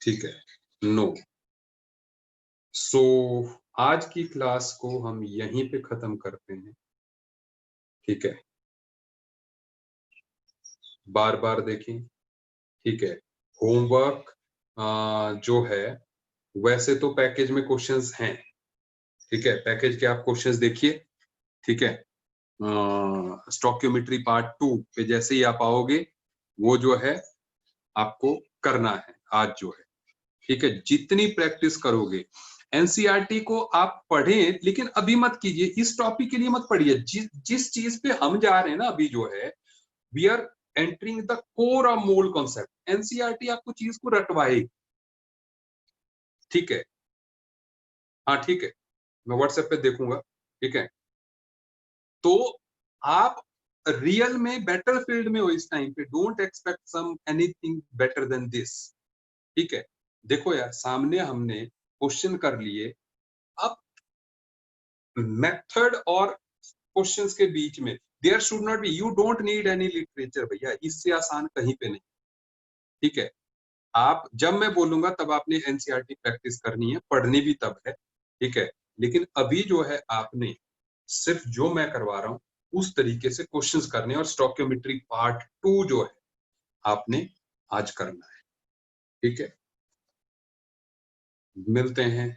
ठीक है, नो। सो आज की क्लास को हम यहीं पे खत्म करते हैं। ठीक है, बार बार देखें। ठीक है, होमवर्क जो है वैसे तो पैकेज में क्वेश्चंस हैं। ठीक है, पैकेज के आप क्वेश्चंस देखिए। ठीक है, स्टोइकियोमेट्री पार्ट 2 पे जैसे ही आप आओगे वो जो है आपको करना है आज जो है। ठीक है, जितनी प्रैक्टिस करोगे, एनसीईआरटी को आप पढ़ें लेकिन अभी मत कीजिए, इस टॉपिक के लिए मत पढ़िए। जिस चीज पे हम जा रहे हैं ना अभी जो है, we are entering the core of mole concept. NCERT आपको चीज को रटवाएगी। ठीक है, हाँ ठीक है, मैं व्हाट्सएप पे देखूंगा। ठीक है, तो आप रियल में बेटर फील्ड में हो इस टाइम पे, don't expect some anything better than this. ठीक है, देखो यार सामने हमने क्वेश्चन कर लिए, अब मेथड और क्वेश्चंस के बीच में there should not be, you don't need any literature भैया, इससे आसान कहीं पे नहीं। ठीक है, आप जब मैं बोलूंगा तब आपने एनसीईआरटी प्रैक्टिस करनी है, पढ़नी भी तब है। ठीक है, लेकिन अभी जो है आपने सिर्फ जो मैं करवा रहा हूं उस तरीके से क्वेश्चंस करने, और स्टोइकियोमेट्री पार्ट 2 जो है आपने आज करना है। ठीक है, मिलते हैं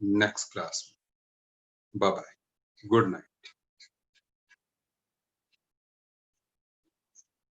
नेक्स्ट क्लास में। Bye bye, good night.